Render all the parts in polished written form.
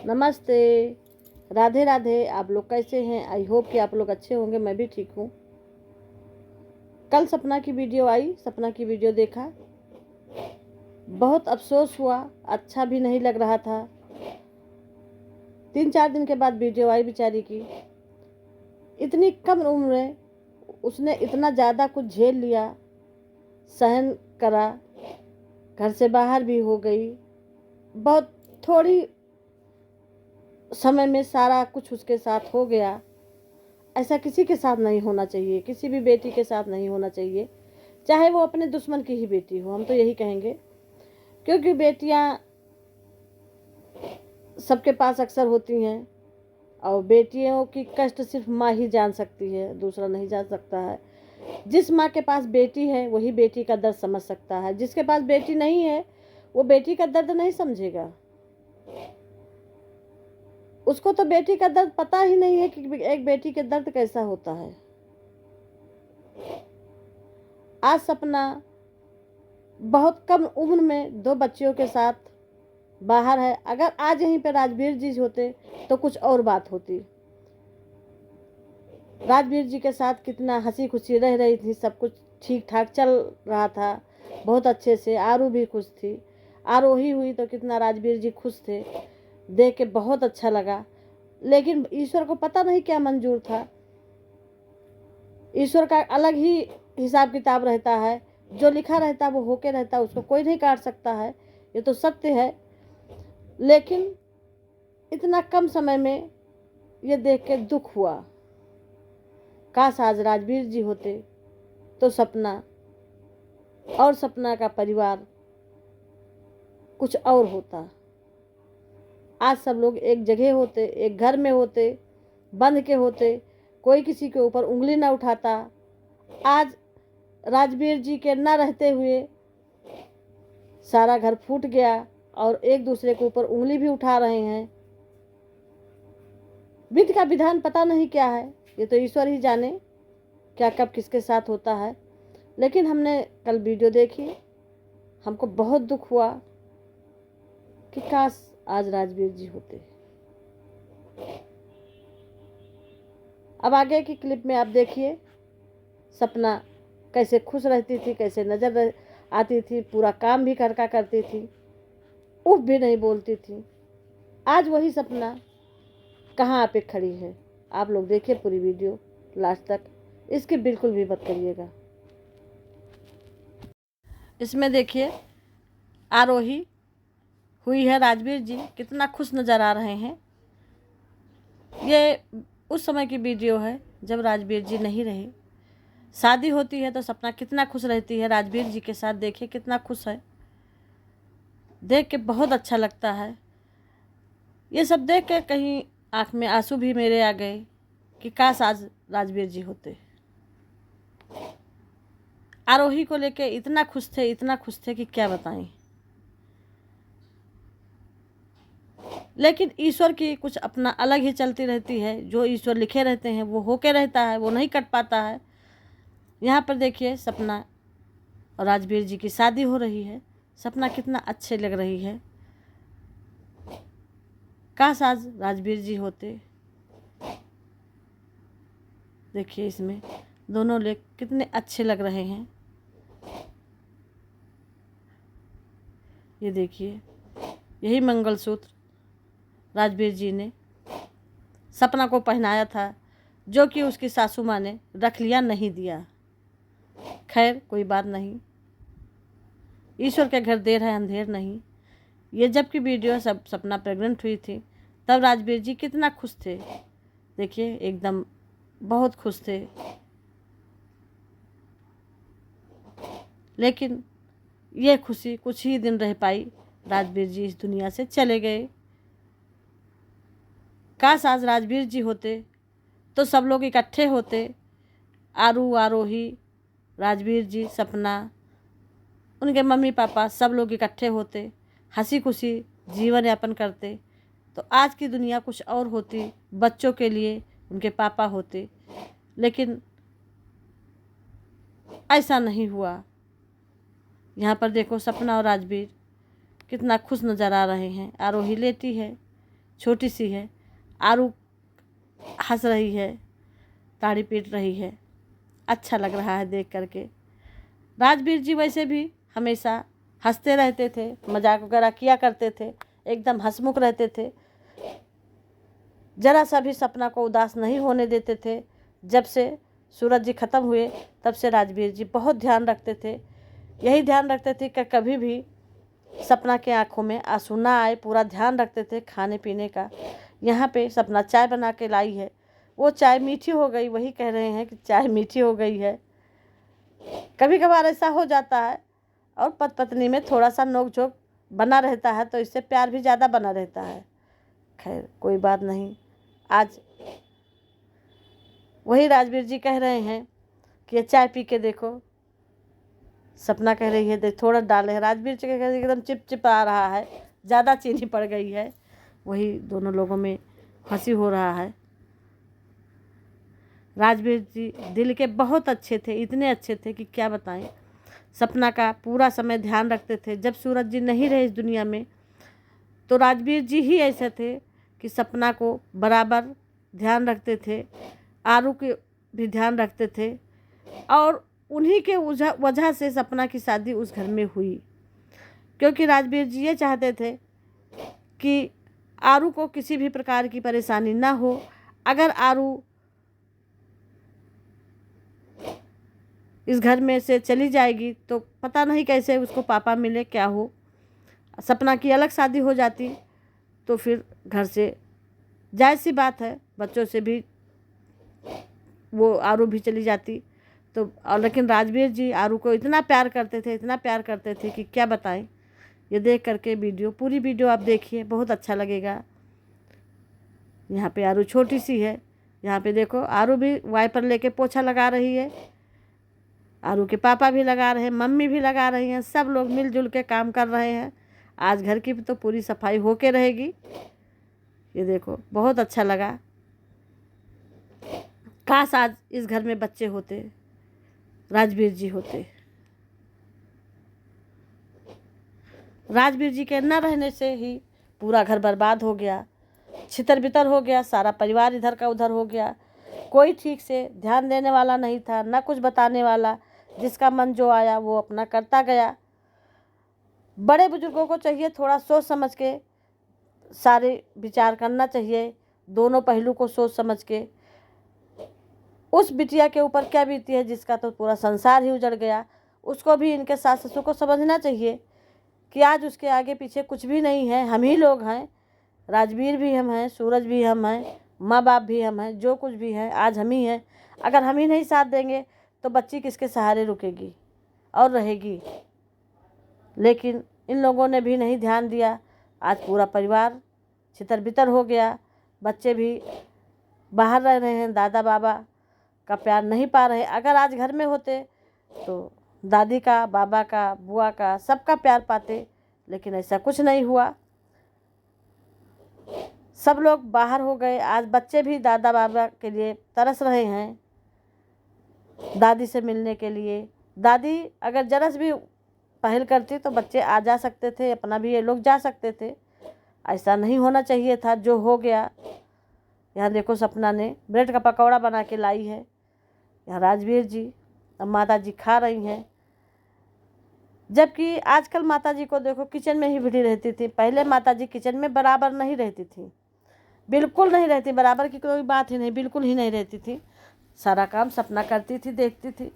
नमस्ते, राधे राधे। आप लोग कैसे हैं? आई होप कि आप लोग अच्छे होंगे। मैं भी ठीक हूँ। कल सपना की वीडियो आई, सपना की वीडियो देखा, बहुत अफसोस हुआ, अच्छा भी नहीं लग रहा था। 3-4 दिन के बाद वीडियो आई बेचारी की। इतनी कम उम्र में उसने इतना ज़्यादा कुछ झेल लिया, सहन करा, घर से बाहर भी हो गई। बहुत थोड़ी समय में सारा कुछ उसके साथ हो गया। ऐसा किसी के साथ नहीं होना चाहिए, किसी भी बेटी के साथ नहीं होना चाहिए, चाहे वो अपने दुश्मन की ही बेटी हो। हम तो यही कहेंगे, क्योंकि बेटियां सबके पास अक्सर होती हैं और बेटियों की कष्ट सिर्फ माँ ही जान सकती है, दूसरा नहीं जान सकता है। जिस माँ के पास बेटी है वही बेटी का दर्द समझ सकता है। जिसके पास बेटी नहीं है वो बेटी का दर्द नहीं समझेगा। उसको तो बेटी का दर्द पता ही नहीं है कि एक बेटी के दर्द कैसा होता है। आज सपना बहुत कम उम्र में 2 बच्चियों के साथ बाहर है। अगर आज यहीं पे राजवीर जी होते तो कुछ और बात होती। राजवीर जी के साथ कितना हंसी खुशी रह रही थी, सब कुछ ठीक ठाक चल रहा था, बहुत अच्छे से। आरू भी खुश थी। आरोही हुई तो कितना राजवीर जी खुश थे, देख के बहुत अच्छा लगा। लेकिन ईश्वर को पता नहीं क्या मंजूर था। ईश्वर का अलग ही हिसाब किताब रहता है। जो लिखा रहता है वो होके रहता है, उसको कोई नहीं काट सकता है, ये तो सत्य है। लेकिन इतना कम समय में ये देख के दुख हुआ। काश आज राजवीर जी होते तो सपना और सपना का परिवार कुछ और होता। आज सब लोग एक जगह होते, एक घर में होते, बंध के होते, कोई किसी के ऊपर उंगली ना उठाता। आज राजवीर जी के न रहते हुए सारा घर फूट गया और एक दूसरे के ऊपर उंगली भी उठा रहे हैं। विधि का विधान पता नहीं क्या है, ये तो ईश्वर ही जाने क्या कब किसके साथ होता है। लेकिन हमने कल वीडियो देखी, हमको बहुत दुख हुआ कि काश आज राजवीर जी होते। अब आगे की क्लिप में आप देखिए सपना कैसे खुश रहती थी, कैसे नजर आती थी, पूरा काम भी करती थी, उफ भी नहीं बोलती थी। आज वही सपना कहाँ पे खड़ी है। आप लोग देखिए पूरी वीडियो लास्ट तक, इसकी बिल्कुल भी मत करिएगा। इसमें देखिए आरोही हुई है, राजवीर जी कितना खुश नज़र आ रहे हैं। ये उस समय की वीडियो है जब राजवीर जी नहीं रहे। शादी होती है तो सपना कितना खुश रहती है राजवीर जी के साथ। देखिए कितना खुश है, देख के बहुत अच्छा लगता है। ये सब देख के कहीं आँख में आंसू भी मेरे आ गए कि काश आज राजवीर जी होते। आरोही को लेके इतना खुश थे, इतना खुश थे कि क्या बताएं। लेकिन ईश्वर की कुछ अपना अलग ही चलती रहती है। जो ईश्वर लिखे रहते हैं वो होके रहता है, वो नहीं कट पाता है। यहाँ पर देखिए सपना और राजवीर जी की शादी हो रही है। सपना कितना अच्छे लग रही है। काश आज राजवीर जी होते। देखिए इसमें दोनों लोग कितने अच्छे लग रहे हैं। ये देखिए यही मंगलसूत्र राजवीर जी ने सपना को पहनाया था, जो कि उसकी सासू माँ ने रख लिया, नहीं दिया। खैर कोई बात नहीं, ईश्वर के घर देर है अंधेर नहीं। ये जबकि वीडियो सब सपना प्रेग्नेंट हुई थी तब राजवीर जी कितना खुश थे। देखिए एकदम बहुत खुश थे। लेकिन ये खुशी कुछ ही दिन रह पाई, राजवीर जी इस दुनिया से चले गए। काश आज राजवीर जी होते तो सब लोग इकट्ठे होते। आरू, आरोही, राजवीर जी, सपना, उनके मम्मी पापा सब लोग इकट्ठे होते, हंसी खुशी जीवन यापन करते तो आज की दुनिया कुछ और होती। बच्चों के लिए उनके पापा होते, लेकिन ऐसा नहीं हुआ। यहाँ पर देखो सपना और राजवीर कितना खुश नज़र आ रहे हैं। आरोही लेटी है, छोटी सी है। आरू हंस रही है, ताड़ी पीट रही है। अच्छा लग रहा है देख करके। राजवीर जी वैसे भी हमेशा हंसते रहते थे, मजाक वगैरह किया करते थे, एकदम हंसमुख रहते थे, जरा सा भी सपना को उदास नहीं होने देते थे। जब से सूरज जी ख़त्म हुए तब से राजवीर जी बहुत ध्यान रखते थे। यही ध्यान रखते थे कि कभी भी सपना के आंखों में आंसू ना आए, पूरा ध्यान रखते थे खाने पीने का। यहाँ पे सपना चाय बना के लाई है, वो चाय मीठी हो गई, वही कह रहे हैं कि चाय मीठी हो गई है। कभी कभार ऐसा हो जाता है और पति पत्नी में थोड़ा सा नोक झोंक बना रहता है, तो इससे प्यार भी ज़्यादा बना रहता है। खैर कोई बात नहीं। आज वही राजवीर जी कह रहे हैं कि ये चाय पी के देखो। सपना कह रही है देख थोड़ा डाले हैं, राजवीर जी कह रही है एकदम चिप आ रहा है, ज़्यादा चीनी पड़ गई है। वही दोनों लोगों में हंसी हो रहा है। राजवीर जी दिल के बहुत अच्छे थे, इतने अच्छे थे कि क्या बताएं। सपना का पूरा समय ध्यान रखते थे। जब सूरज जी नहीं रहे इस दुनिया में तो राजवीर जी ही ऐसे थे कि सपना को बराबर ध्यान रखते थे, आरू के भी ध्यान रखते थे, और उन्हीं के वजह से सपना की शादी उस घर में हुई। क्योंकि राजवीर जी ये चाहते थे कि आरू को किसी भी प्रकार की परेशानी ना हो। अगर आरू इस घर में से चली जाएगी तो पता नहीं कैसे उसको पापा मिले, क्या हो। सपना की अलग शादी हो जाती तो फिर घर से जायज़ सी बात है, बच्चों से भी वो आरू भी चली जाती। तो और लेकिन राजवीर जी आरू को इतना प्यार करते थे, इतना प्यार करते थे कि क्या बताएं। ये देख करके पूरी वीडियो आप देखिए, बहुत अच्छा लगेगा। यहाँ पे आरू छोटी सी है, यहाँ पे देखो आरू भी वाइपर लेके पोछा लगा रही है, आरू के पापा भी लगा रहे हैं, मम्मी भी लगा रही हैं, सब लोग मिलजुल के काम कर रहे हैं। आज घर की तो पूरी सफाई होके रहेगी। ये देखो बहुत अच्छा लगा। काश आज इस घर में बच्चे होते, राजवीर जी होते। राजवीर जी के न रहने से ही पूरा घर बर्बाद हो गया, छितर बितर हो गया, सारा परिवार इधर का उधर हो गया। कोई ठीक से ध्यान देने वाला नहीं था, ना कुछ बताने वाला। जिसका मन जो आया वो अपना करता गया। बड़े बुजुर्गों को चाहिए थोड़ा सोच समझ के सारे विचार करना चाहिए, दोनों पहलू को सोच समझ के। उस बिटिया के ऊपर क्या बीती है जिसका तो पूरा संसार ही उजड़ गया, उसको भी इनके सास ससुर को समझना चाहिए कि आज उसके आगे पीछे कुछ भी नहीं है, हम ही लोग हैं। राजवीर भी हम हैं, सूरज भी हम हैं, माँ बाप भी हम हैं, जो कुछ भी है आज हम ही हैं। अगर हम ही नहीं साथ देंगे तो बच्ची किसके सहारे रुकेगी और रहेगी। लेकिन इन लोगों ने भी नहीं ध्यान दिया। आज पूरा परिवार छितर बितर हो गया। बच्चे भी बाहर रह रहे हैं, दादा बाबा का प्यार नहीं पा रहे। अगर आज घर में होते तो दादी का, बाबा का, बुआ का, सबका प्यार पाते, लेकिन ऐसा कुछ नहीं हुआ। सब लोग बाहर हो गए। आज बच्चे भी दादा बाबा के लिए तरस रहे हैं, दादी से मिलने के लिए। दादी अगर जरा भी पहल करती तो बच्चे आ जा सकते थे, अपना भी ये लोग जा सकते थे। ऐसा नहीं होना चाहिए था, जो हो गया। यहाँ देखो सपना ने ब्रेड का पकौड़ा बना के लाई है, यहाँ राजवीर जी अब माता जी खा रही हैं। जबकि आजकल माता जी को देखो किचन में ही भिड़ी रहती थी। पहले माता जी किचन में बराबर नहीं रहती थी, बिल्कुल नहीं रहती, बराबर की कोई बात ही नहीं, बिल्कुल ही नहीं रहती थी। सारा काम सपना करती थी, देखती थी।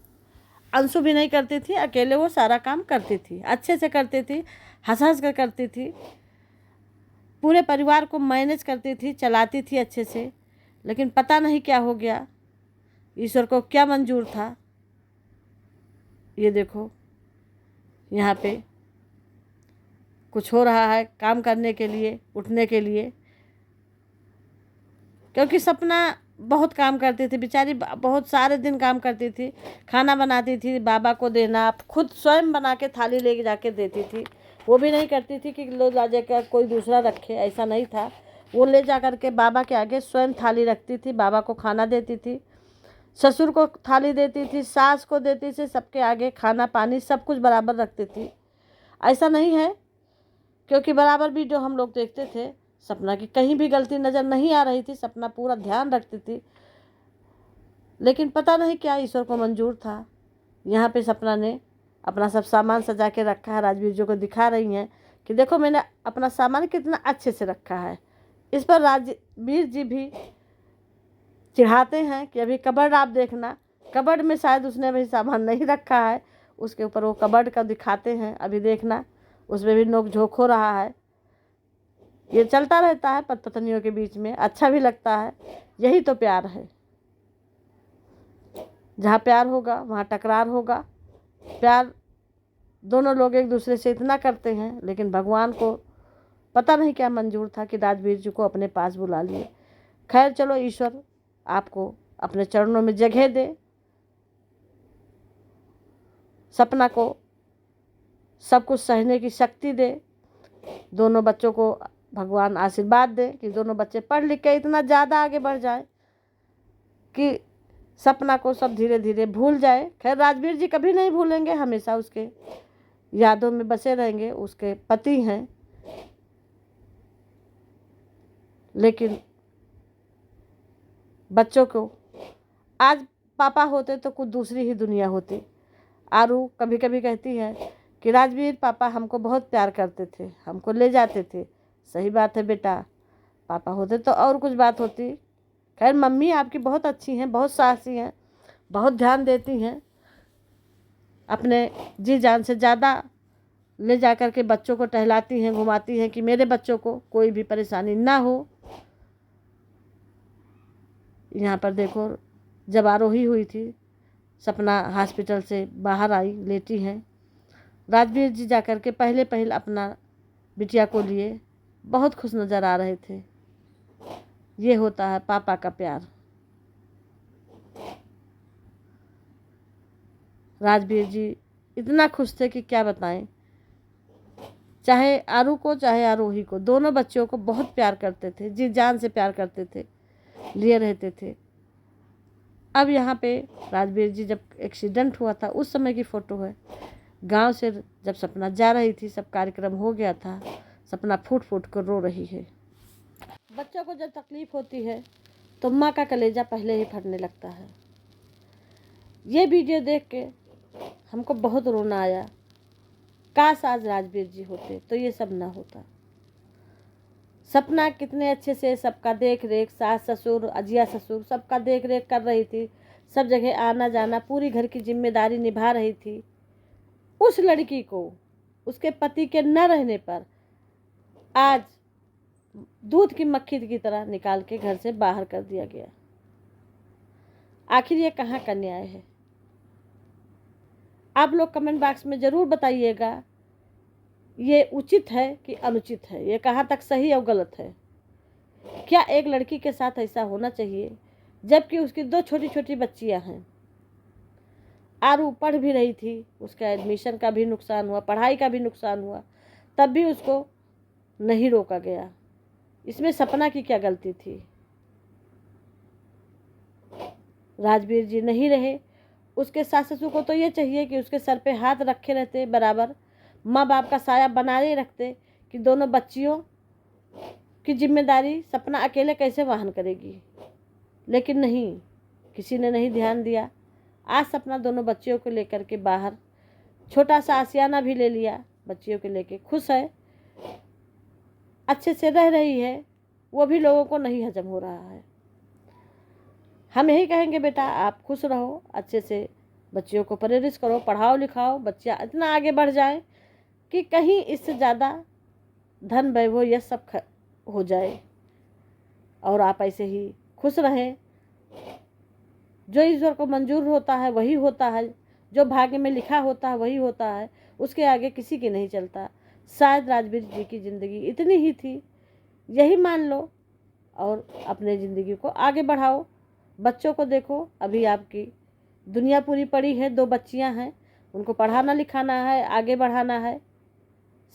अंशु भी नहीं करती थी, अकेले वो सारा काम करती थी, अच्छे से करती थी, हंस हंस कर करती थी, पूरे परिवार को मैनेज करती थी, चलाती थी अच्छे से। लेकिन पता नहीं क्या हो गया, ईश्वर को क्या मंजूर था। ये देखो यहाँ पे कुछ हो रहा है काम करने के लिए, उठने के लिए। क्योंकि सपना बहुत काम करती थी बेचारी, बहुत सारे दिन काम करती थी, खाना बनाती थी, बाबा को देना, खुद स्वयं बना के थाली ले जाके देती थी। वो भी नहीं करती थी कि लो ला जाकर कोई दूसरा रखे, ऐसा नहीं था। वो ले जा कर के बाबा के आगे स्वयं थाली रखती थी, बाबा को खाना देती थी, ससुर को थाली देती थी, सास को देती थी, सबके आगे खाना पानी सब कुछ बराबर रखती थी। ऐसा नहीं है, क्योंकि बराबर वीडियो हम लोग देखते थे, सपना की कहीं भी गलती नज़र नहीं आ रही थी, सपना पूरा ध्यान रखती थी, लेकिन पता नहीं क्या ईश्वर को मंजूर था। यहाँ पे सपना ने अपना सब सामान सजा के रखा है, राजवीर जी को दिखा रही हैं कि देखो मैंने अपना सामान कितना अच्छे से रखा है। इस पर राजवीर जी भी चिढ़ाते हैं कि अभी कबर्ड आप देखना, कबर्ड में शायद उसने अभी सामान नहीं रखा है। उसके ऊपर वो कबर्ड का दिखाते हैं, अभी देखना उसमें भी नोक झोंक हो रहा है। ये चलता रहता है पति पत्नियों के बीच में, अच्छा भी लगता है। यही तो प्यार है, जहाँ प्यार होगा वहाँ टकरार होगा। प्यार दोनों लोग एक दूसरे से इतना करते हैं, लेकिन भगवान को पता नहीं क्या मंजूर था कि राजवीर जी को अपने पास बुला लिए। खैर चलो, ईश्वर आपको अपने चरणों में जगह दे, सपना को सब कुछ सहने की शक्ति दे, दोनों बच्चों को भगवान आशीर्वाद दे कि दोनों बच्चे पढ़ लिख के इतना ज़्यादा आगे बढ़ जाए कि सपना को सब धीरे धीरे भूल जाए। खैर राजवीर जी कभी नहीं भूलेंगे, हमेशा उसके यादों में बसे रहेंगे, उसके पति हैं। लेकिन बच्चों को आज पापा होते तो कुछ दूसरी ही दुनिया होती। आरू कभी कभी कहती है कि राजवीर पापा हमको बहुत प्यार करते थे, हमको ले जाते थे। सही बात है बेटा, पापा होते तो और कुछ बात होती। खैर मम्मी आपकी बहुत अच्छी हैं, बहुत साहसी हैं, बहुत ध्यान देती हैं, अपने जी जान से ज़्यादा ले जा कर के बच्चों को टहलाती हैं, घुमाती हैं कि मेरे बच्चों को कोई भी परेशानी ना हो। यहाँ पर देखो, जब आरोही हुई थी, सपना हॉस्पिटल से बाहर आई, लेटी हैं। राजवीर जी जाकर के पहले अपना बिटिया को लिए बहुत खुश नज़र आ रहे थे। ये होता है पापा का प्यार। राजवीर जी इतना खुश थे कि क्या बताएं। चाहे आरू को चाहे आरोही को, दोनों बच्चों को बहुत प्यार करते थे, जी जान से प्यार करते थे, लिए रहते थे। अब यहाँ पे राजवीर जी जब एक्सीडेंट हुआ था उस समय की फ़ोटो है। गांव से जब सपना जा रही थी, सब कार्यक्रम हो गया था, सपना फूट फूट कर रो रही है। बच्चों को जब तकलीफ़ होती है तो माँ का कलेजा पहले ही फटने लगता है। ये वीडियो देख के हमको बहुत रोना आया। काश आज राजवीर जी होते तो ये सब ना होता। सपना कितने अच्छे से सबका देख रेख, सास ससुर, अजिया ससुर, सबका देख रेख कर रही थी, सब जगह आना जाना, पूरी घर की जिम्मेदारी निभा रही थी। उस लड़की को उसके पति के न रहने पर आज दूध की मक्खी की तरह निकाल के घर से बाहर कर दिया गया। आखिर ये कहाँ का न्याय है? आप लोग कमेंट बॉक्स में ज़रूर बताइएगा, ये उचित है कि अनुचित है, ये कहाँ तक सही और गलत है। क्या एक लड़की के साथ ऐसा होना चाहिए, जबकि उसकी 2 छोटी छोटी बच्चियां हैं। आरू पढ़ भी रही थी, उसका एडमिशन का भी नुकसान हुआ, पढ़ाई का भी नुकसान हुआ, तब भी उसको नहीं रोका गया। इसमें सपना की क्या गलती थी? राजवीर जी नहीं रहे, उसके सास ससुर को तो ये चाहिए कि उसके सर पे हाथ रखे रहते, बराबर माँ बाप का साया बनाए रखते कि दोनों बच्चियों की जिम्मेदारी सपना अकेले कैसे वहन करेगी। लेकिन नहीं, किसी ने नहीं ध्यान दिया। आज सपना दोनों बच्चियों को लेकर के बाहर छोटा सा आशियाना भी ले लिया, बच्चियों को लेके खुश है, अच्छे से रह रही है। वो भी लोगों को नहीं हजम हो रहा है। हम यही कहेंगे बेटा आप खुश रहो, अच्छे से बच्चियों को परवरिश करो, पढ़ाओ लिखाओ, बच्चियाँ इतना आगे बढ़ जाए कि कहीं इससे ज़्यादा धन वैभव यह सब हो जाए, और आप ऐसे ही खुश रहें। जो ईश्वर को मंजूर होता है वही होता है, जो भाग्य में लिखा होता है वही होता है, उसके आगे किसी की नहीं चलता। शायद राजवीर जी की ज़िंदगी इतनी ही थी, यही मान लो और अपने ज़िंदगी को आगे बढ़ाओ। बच्चों को देखो, अभी आपकी दुनिया पूरी पड़ी है, 2 बच्चियां हैं, उनको पढ़ाना लिखाना है, आगे बढ़ाना है,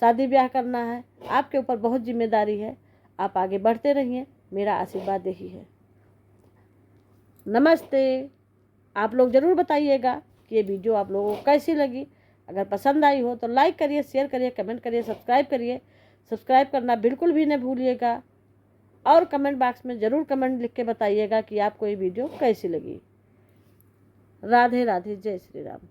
शादी ब्याह करना है, आपके ऊपर बहुत जिम्मेदारी है। आप आगे बढ़ते रहिए, मेरा आशीर्वाद यही है। नमस्ते। आप लोग ज़रूर बताइएगा कि ये वीडियो आप लोगों को कैसी लगी। अगर पसंद आई हो तो लाइक करिए, शेयर करिए, कमेंट करिए, सब्सक्राइब करिए। सब्सक्राइब करना बिल्कुल भी न भूलिएगा। और कमेंट बॉक्स में ज़रूर कमेंट लिख के बताइएगा कि आपको ये वीडियो कैसी लगी। राधे राधे, जय श्री राम।